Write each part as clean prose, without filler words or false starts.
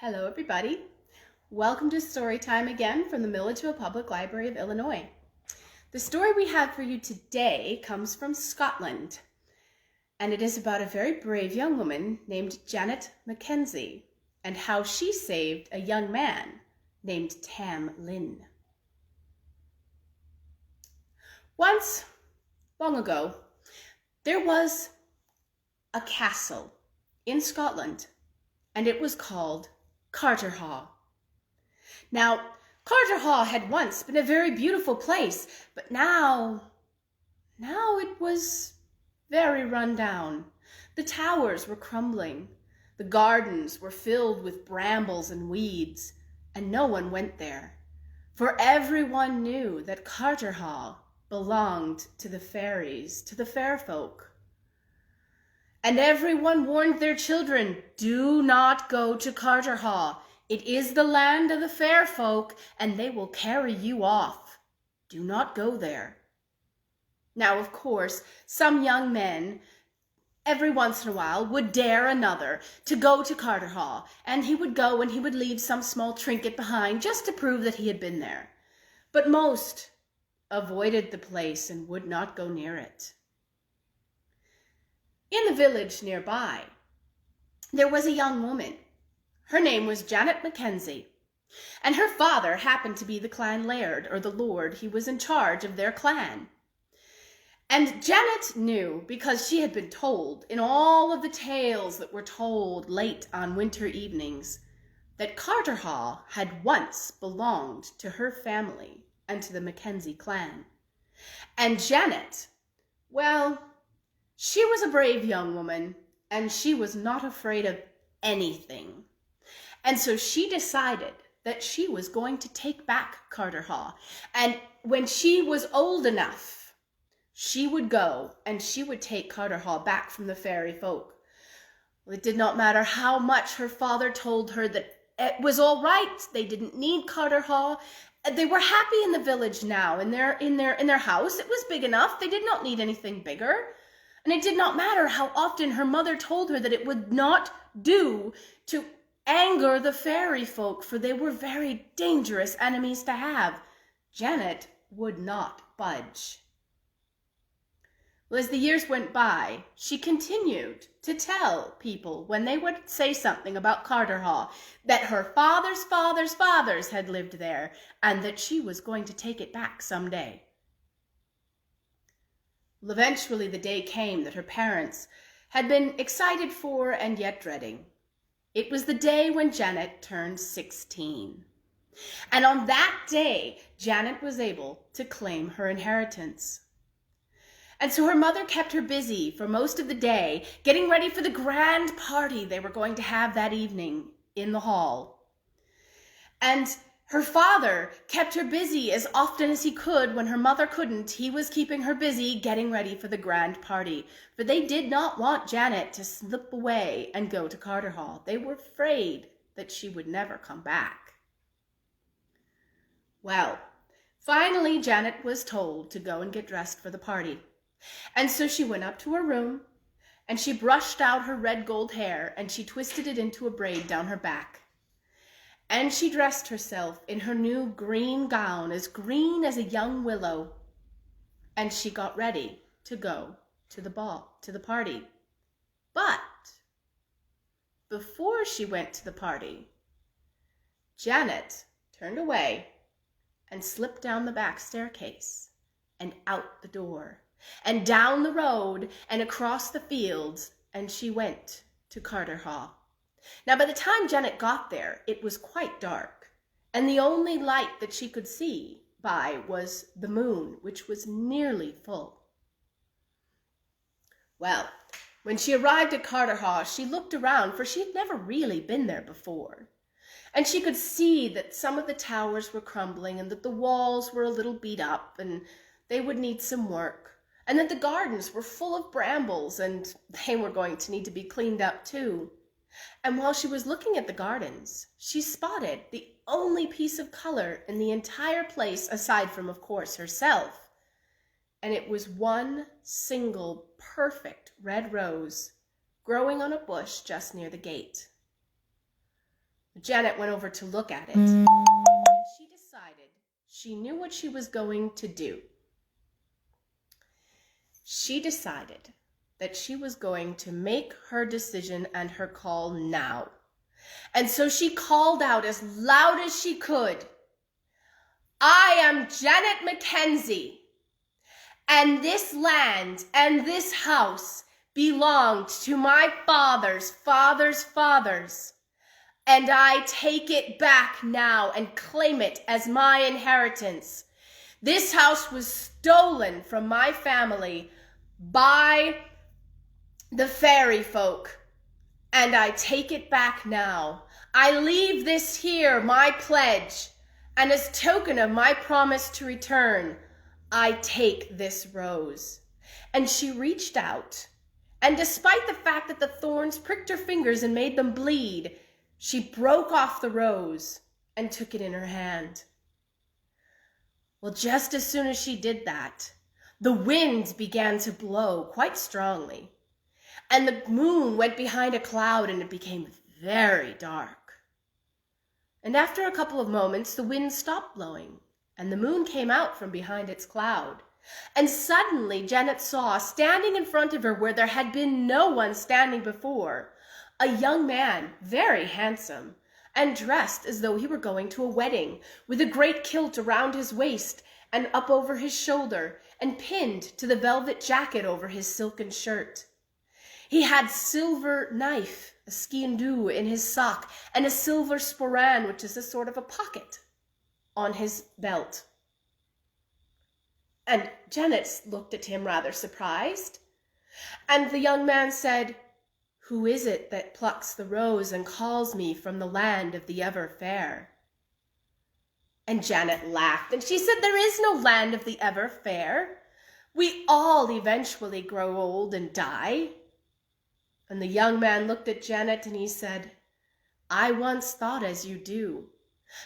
Hello, everybody. Welcome to Story Time again from the Milledgeville Public Library of Illinois. The story we have for you today comes from Scotland, and it is about a very brave young woman named Janet Mackenzie and how she saved a young man named Tam Lin. Once, long ago, there was a castle in Scotland, and it was called Carterhaugh. Now, Carterhaugh had once been a very beautiful place, but now it was very run down. The towers were crumbling, the gardens were filled with brambles and weeds, and no one went there, for everyone knew that Carterhaugh belonged to the fairies, to the fair folk. And everyone warned their children, do not go to Carterhaugh. It is the land of the fair folk, and they will carry you off. Do not go there. Now, of course, some young men, every once in a while, would dare another to go to Carterhaugh, and he would go and he would leave some small trinket behind just to prove that he had been there. But most avoided the place and would not go near it. In the village nearby, there was a young woman. Her name was Janet Mackenzie, and her father happened to be the clan laird, or the lord. He was in charge of their clan. And Janet knew, because she had been told in all of the tales that were told late on winter evenings, that Carterhaugh had once belonged to her family and to the Mackenzie clan. And Janet, well, she was a brave young woman, and she was not afraid of anything. And so she decided that she was going to take back Carterhaugh. And when she was old enough, she would go and she would take Carterhaugh back from the fairy folk. Well, it did not matter how much her father told her that it was all right. They didn't need Carterhaugh. They were happy in the village now, in their house. It was big enough. They did not need anything bigger. And it did not matter how often her mother told her that it would not do to anger the fairy folk, for they were very dangerous enemies to have. Janet would not budge. Well, as the years went by, she continued to tell people when they would say something about Carterhaugh that her father's fathers had lived there and that she was going to take it back someday. Well, eventually the day came that her parents had been excited for and yet dreading. It was the day when Janet turned 16. And on that day, Janet was able to claim her inheritance. And so her mother kept her busy for most of the day, getting ready for the grand party they were going to have that evening in the hall. And her father kept her busy as often as he could. When her mother couldn't, he was keeping her busy getting ready for the grand party. For they did not want Janet to slip away and go to Carterhaugh. They were afraid that she would never come back. Well, finally Janet was told to go and get dressed for the party. And so she went up to her room and she brushed out her red gold hair and she twisted it into a braid down her back. And she dressed herself in her new green gown, as green as a young willow. And she got ready to go to the ball, to the party. But before she went to the party, Janet turned away and slipped down the back staircase and out the door and down the road and across the fields, and she went to Carterhaugh. Now, by the time Janet got there, it was quite dark, and the only light that she could see by was the moon, which was nearly full. Well, when she arrived at Carterhaugh, she looked around, for she had never really been there before. And she could see that some of the towers were crumbling and that the walls were a little beat up and they would need some work, and that the gardens were full of brambles and they were going to need to be cleaned up too. And while she was looking at the gardens, she spotted the only piece of color in the entire place, aside from, of course, herself. And it was one single perfect red rose growing on a bush just near the gate. Janet went over to look at it, and she decided she knew what she was going to do. She decided that she was going to make her decision and her call now. And so she called out as loud as she could, "I am Janet Mackenzie, and this land and this house belonged to my father's father's fathers, and I take it back now and claim it as my inheritance. This house was stolen from my family by the fairy folk, and I take it back now. I leave this here, my pledge, and as token of my promise to return, I take this rose." And she reached out, and despite the fact that the thorns pricked her fingers and made them bleed, she broke off the rose and took it in her hand. Well, just as soon as she did that, the wind began to blow quite strongly, and the moon went behind a cloud and it became very dark. And after a couple of moments, the wind stopped blowing, and the moon came out from behind its cloud. And suddenly Janet saw, standing in front of her where there had been no one standing before, a young man, very handsome, and dressed as though he were going to a wedding, with a great kilt around his waist and up over his shoulder, and pinned to the velvet jacket over his silken shirt. He had silver knife, a skien-dhu, in his sock, and a silver sporran, which is a sort of a pocket, on his belt. And Janet looked at him rather surprised. And the young man said, "Who is it that plucks the rose and calls me from the land of the ever fair?" And Janet laughed, and she said, "There is no land of the ever fair. We all eventually grow old and die." And the young man looked at Janet and he said, "I once thought as you do.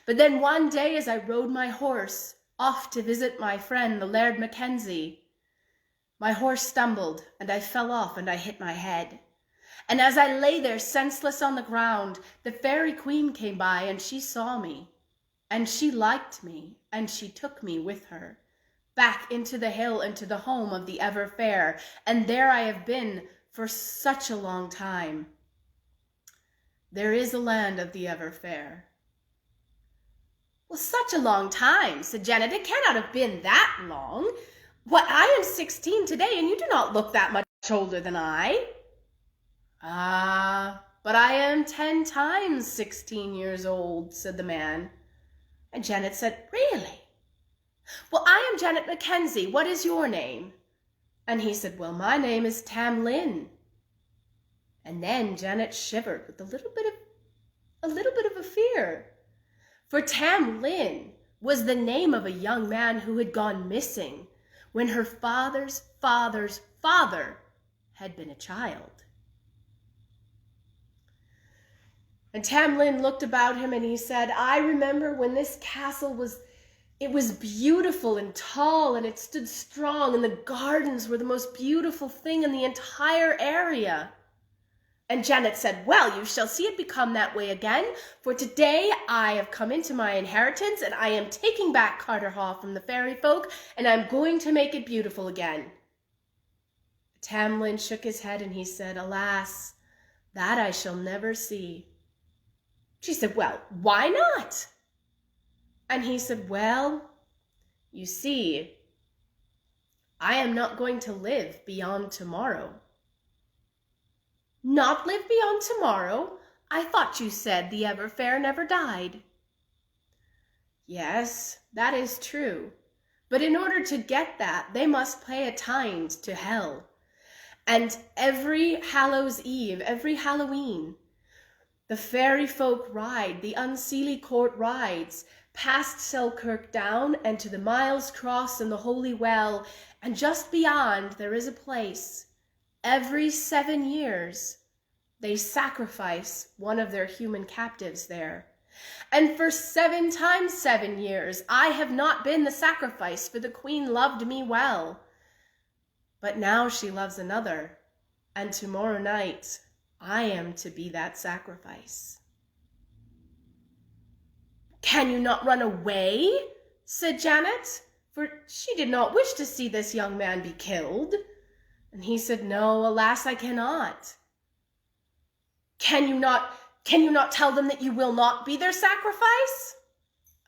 But then one day as I rode my horse off to visit my friend, the Laird Mackenzie, my horse stumbled and I fell off and I hit my head. And as I lay there senseless on the ground, the fairy queen came by and she saw me. And she liked me and she took me with her back into the hill and to the home of the ever fair. And there I have been for such a long time. There is a land of the ever fair." "Well, such a long time," said Janet. "It cannot have been that long. What, I am 16 today, and you do not look that much older than I." "Ah, but I am 10 times 16 years old," said the man. And Janet said, "Really? Well, I am Janet Mackenzie. What is your name?" And he said, "Well, my name is Tam Lin." And then Janet shivered with a little bit of a fear. For Tam Lin was the name of a young man who had gone missing when her father's father's father had been a child. And Tam Lin looked about him and he said, "I remember when this castle was beautiful and tall, and it stood strong, and the gardens were the most beautiful thing in the entire area." And Janet said, "Well, you shall see it become that way again, for today I have come into my inheritance, and I am taking back Carter Hall from the fairy folk, and I'm going to make it beautiful again." Tam Lin shook his head and he said, "Alas, that I shall never see." She said, "Well, why not?" And he said, "Well, you see, I am not going to live beyond tomorrow." "Not live beyond tomorrow? I thought you said the ever fair never died." "Yes, that is true. But in order to get that, they must pay a tinde to hell. And every Hallows Eve, every Halloween, the fairy folk ride, the unseelie court rides, past Selkirk Down and to the Miles Cross and the Holy Well, and just beyond there is a place. Every 7 years, they sacrifice one of their human captives there. And for 7 times 7 years, I have not been the sacrifice, for the queen loved me well. But now she loves another, and tomorrow night I am to be that sacrifice." "Can you not run away?" said Janet, for she did not wish to see this young man be killed. And he said, "No, alas, I cannot." Can you not tell them that you will not be their sacrifice?"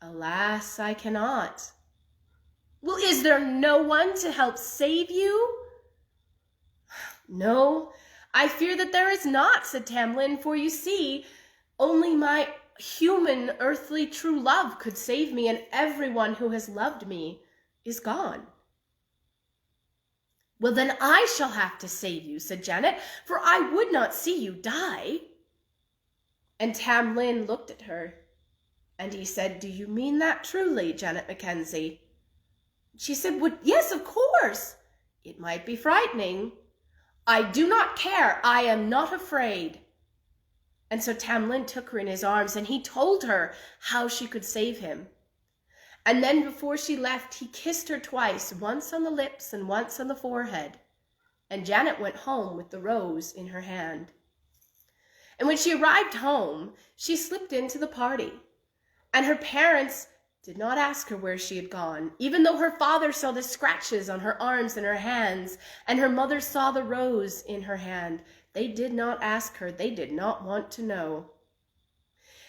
"Alas, I cannot." "Well, is there no one to help save you?" "No, I fear that there is not," said Tam Lin, "for you see, only my human, earthly, true love could save me, and everyone who has loved me is gone." "Well, then I shall have to save you," said Janet, "for I would not see you die." And Tam Lin looked at her, and he said, "Do you mean that truly, Janet Mackenzie?" She said, "Well, yes, of course. It might be frightening." "I do not care. I am not afraid." And so Tam Lin took her in his arms, and he told her how she could save him. And then before she left, he kissed her twice, once on the lips and once on the forehead. And Janet went home with the rose in her hand. And when she arrived home, she slipped into the party. And her parents did not ask her where she had gone, even though her father saw the scratches on her arms and her hands, and her mother saw the rose in her hand. They did not ask her. They did not want to know.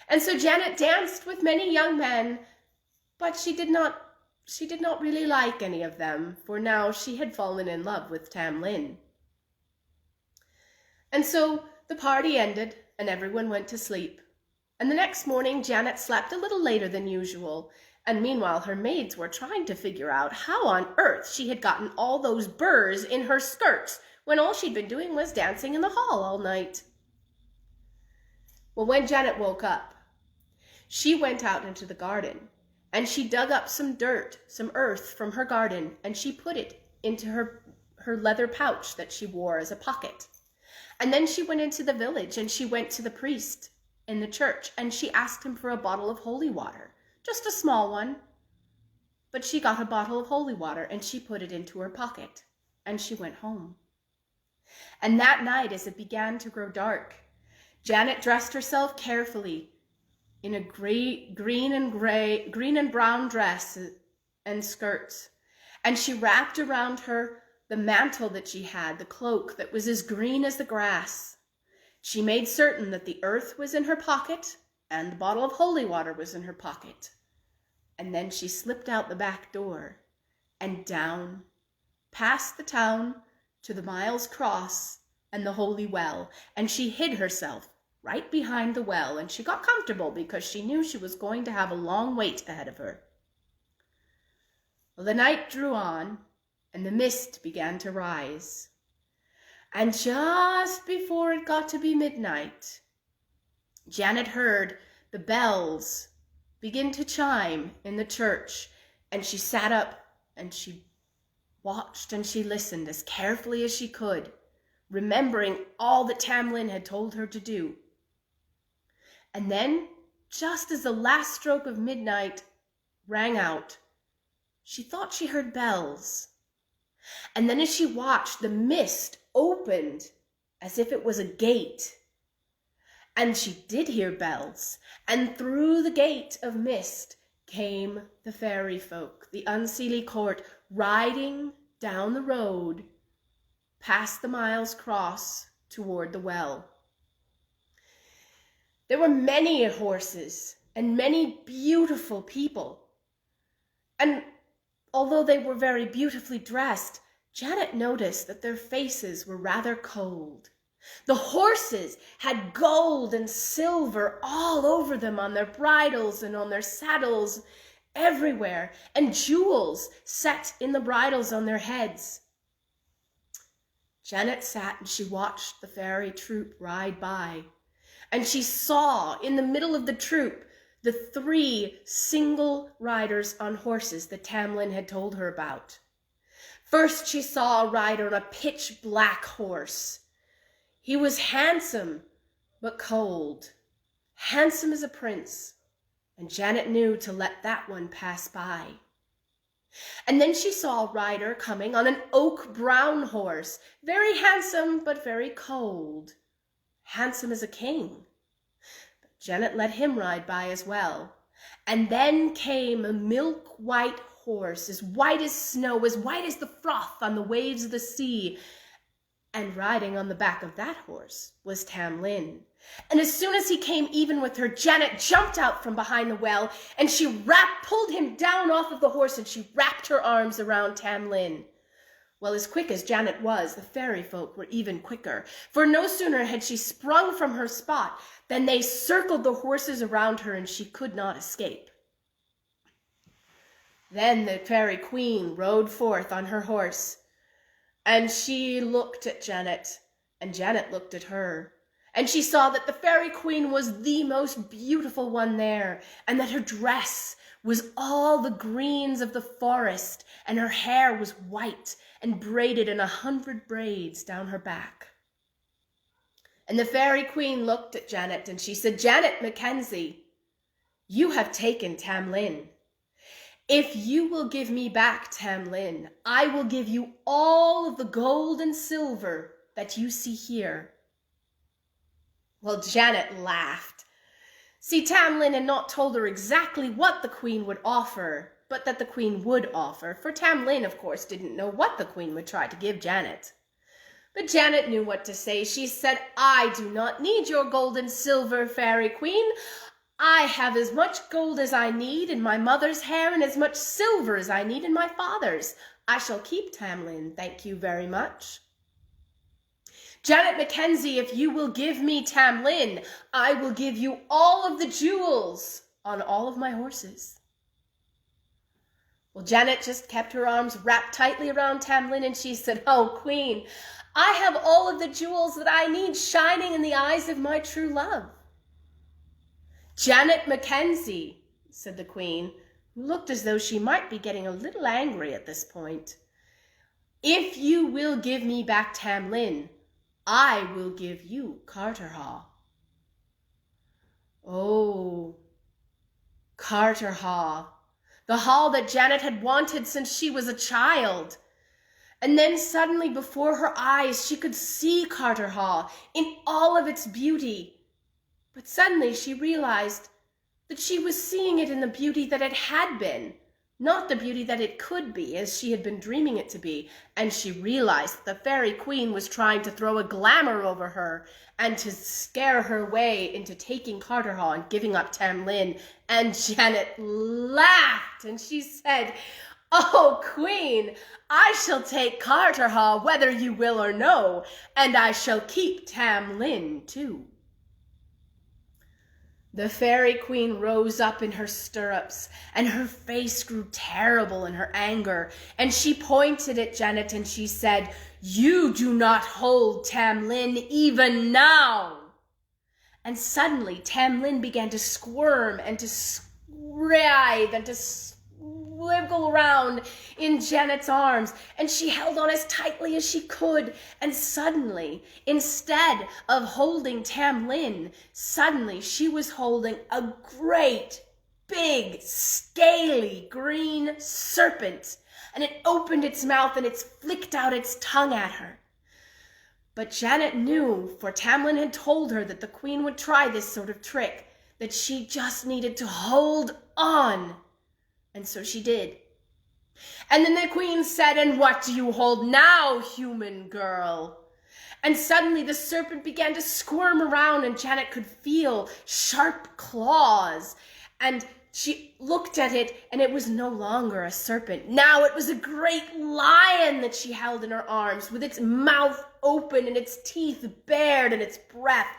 And so Janet danced with many young men, but she did not really like any of them, for now she had fallen in love with Tam Lin. And so the party ended, and everyone went to sleep. And the next morning, Janet slept a little later than usual, and meanwhile her maids were trying to figure out how on earth she had gotten all those burrs in her skirts when all she'd been doing was dancing in the hall all night. Well, when Janet woke up, she went out into the garden, and she dug up some dirt, some earth from her garden, and she put it into her leather pouch that she wore as a pocket. And then she went into the village, and she went to the priest in the church, and she asked him for a bottle of holy water, just a small one. But she got a bottle of holy water, and she put it into her pocket, and she went home. And that night, as it began to grow dark, Janet dressed herself carefully in a green and brown dress and skirts, and she wrapped around her the mantle that she had, the cloak that was as green as the grass. She made certain that the earth was in her pocket and the bottle of holy water was in her pocket. And then she slipped out the back door and down, past the town, to the Miles Cross and the Holy Well, and she hid herself right behind the well, and she got comfortable because she knew she was going to have a long wait ahead of her. Well, the night drew on, and the mist began to rise. And just before it got to be midnight, Janet heard the bells begin to chime in the church, and she sat up and she watched and she listened as carefully as she could, remembering all that Tam Lin had told her to do. And then, just as the last stroke of midnight rang out, she thought she heard bells. And then as she watched, the mist opened as if it was a gate. And she did hear bells, and through the gate of mist came the fairy folk, the unseelie court, riding down the road past the Miles Cross toward the well. There were many horses and many beautiful people. And although they were very beautifully dressed, Janet noticed that their faces were rather cold. The horses had gold and silver all over them, on their bridles and on their saddles, everywhere, and jewels set in the bridles on their heads. Janet sat and she watched the fairy troop ride by, and she saw in the middle of the troop the 3 single riders on horses that Tam Lin had told her about. First, she saw a rider on a pitch-black horse. He was handsome, but cold. Handsome as a prince, and Janet knew to let that one pass by. And then she saw a rider coming on an oak-brown horse, very handsome, but very cold. Handsome as a king. But Janet let him ride by as well, And then came a milk-white horse, as white as snow, as white as the froth on the waves of the sea. And riding on the back of that horse was Tam Lin. And as soon as he came even with her, Janet jumped out from behind the well, and she pulled him down off of the horse, and she wrapped her arms around Tam Lin. Well, as quick as Janet was, the fairy folk were even quicker, for no sooner had she sprung from her spot than they circled the horses around her, and she could not escape. Then the fairy queen rode forth on her horse, and she looked at Janet, and Janet looked at her, and she saw that the fairy queen was the most beautiful one there, and that her dress was all the greens of the forest, and her hair was white and braided in 100 braids down her back. And the fairy queen looked at Janet, and she said, "Janet Mackenzie, you have taken Tam Lin. If you will give me back Tam Lin, I will give you all of the gold and silver that you see here." Well, Janet laughed. See, Tam Lin had not told her exactly what the queen would offer, but that the queen would offer, for Tam Lin, of course, didn't know what the queen would try to give Janet. But Janet knew what to say. She said, "I do not need your gold and silver, fairy queen. I have as much gold as I need in my mother's hair and as much silver as I need in my father's. I shall keep Tam Lin, thank you very much." "Janet Mackenzie, if you will give me Tam Lin, I will give you all of the jewels on all of my horses." Well, Janet just kept her arms wrapped tightly around Tam Lin, and she said, "Oh, queen, I have all of the jewels that I need shining in the eyes of my true love." "Janet Mackenzie," said the queen, who looked as though she might be getting a little angry at this point, "if you will give me back Tam Lin, I will give you Carterhaugh." Oh, Carterhaugh, the hall that Janet had wanted since she was a child. And then suddenly before her eyes she could see Carterhaugh in all of its beauty. But suddenly she realized that she was seeing it in the beauty that it had been, not the beauty that it could be as she had been dreaming it to be. And she realized that the fairy queen was trying to throw a glamour over her and to scare her way into taking Carterhaugh and giving up Tam Lin. And Janet laughed and she said, "Oh, queen, I shall take Carterhaugh whether you will or no, and I shall keep Tam Lin too." The fairy queen rose up in her stirrups, and her face grew terrible in her anger, and she pointed at Janet and she said, "You do not hold Tam Lin even now." And suddenly Tam Lin began to squirm and to writhe and to wiggle around in Janet's arms, and she held on as tightly as she could. And suddenly, instead of holding Tam Lin, suddenly she was holding a great, big, scaly green serpent, and it opened its mouth and it flicked out its tongue at her. But Janet knew, for Tam Lin had told her that the queen would try this sort of trick, that she just needed to hold on. And so she did. And then the queen said, "And what do you hold now, human girl?" And suddenly the serpent began to squirm around, and Janet could feel sharp claws. And she looked at it, and it was no longer a serpent. Now it was a great lion that she held in her arms, with its mouth open and its teeth bared and its breath.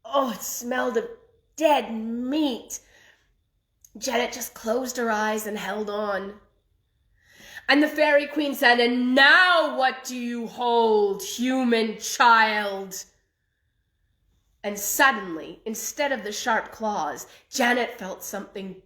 Oh, it smelled of dead meat. Janet just closed her eyes and held on. And the fairy queen said, "And now what do you hold, human child?" And suddenly, instead of the sharp claws, Janet felt something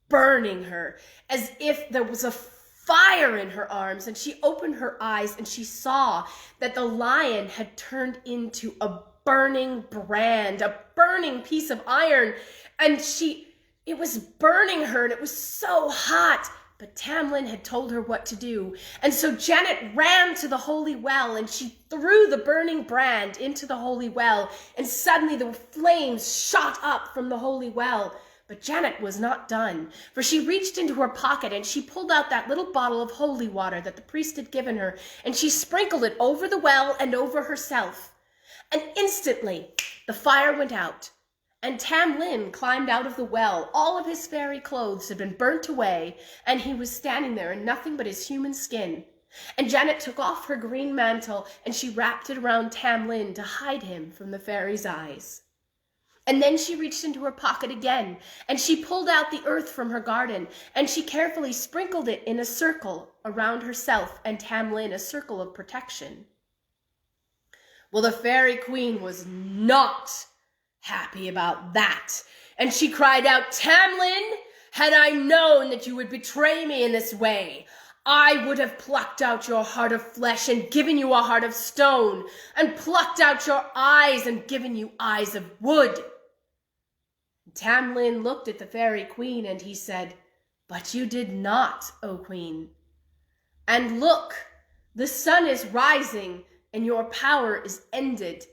burning her, as if there was a fire in her arms, and she opened her eyes and she saw that the lion had turned into a burning brand, a burning piece of iron, and it was burning her, and it was so hot. But Tam Lin had told her what to do. And so Janet ran to the holy well, and she threw the burning brand into the holy well. And suddenly the flames shot up from the holy well. But Janet was not done, for she reached into her pocket and she pulled out that little bottle of holy water that the priest had given her, and she sprinkled it over the well and over herself. And instantly the fire went out, and Tam Lin climbed out of the well. All of his fairy clothes had been burnt away, and he was standing there in nothing but his human skin. And Janet took off her green mantle, and she wrapped it around Tam Lin to hide him from the fairy's eyes. And then she reached into her pocket again, and she pulled out the earth from her garden, and she carefully sprinkled it in a circle around herself and Tam Lin, a circle of protection. Well, the fairy queen was not happy about that, and she cried out, "Tam Lin, had I known that you would betray me in this way, I would have plucked out your heart of flesh and given you a heart of stone, and plucked out your eyes and given you eyes of wood." Tam Lin looked at the fairy queen and he said, "But you did not, O queen. And look, the sun is rising and your power is ended."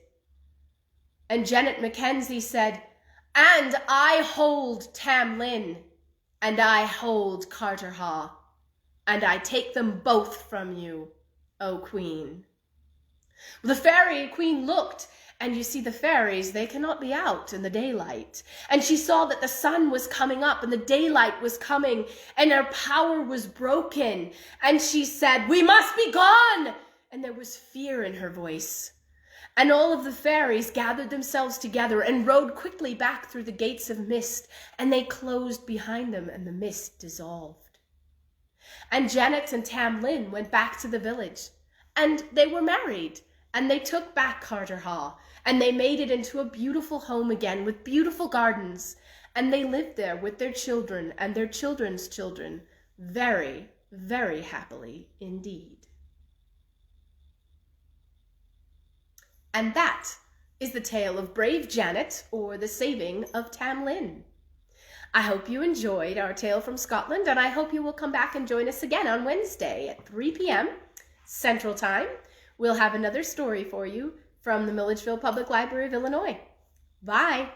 And Janet Mackenzie said, "And I hold Tam Lin, and I hold Carterhaugh, and I take them both from you, O queen." The fairy queen looked, and you see the fairies, they cannot be out in the daylight. And she saw that the sun was coming up and the daylight was coming and her power was broken. And she said, "We must be gone." And there was fear in her voice. And all of the fairies gathered themselves together and rode quickly back through the gates of mist, and they closed behind them and the mist dissolved. And Janet and Tam Lin went back to the village, and they were married, and they took back Carterhaugh, and they made it into a beautiful home again with beautiful gardens, and they lived there with their children and their children's children very, very happily indeed. And that is the tale of Brave Janet, or the saving of Tam Lin. I hope you enjoyed our tale from Scotland, and I hope you will come back and join us again on Wednesday at 3 p.m. Central Time. We'll have another story for you from the Milledgeville Public Library of Illinois. Bye.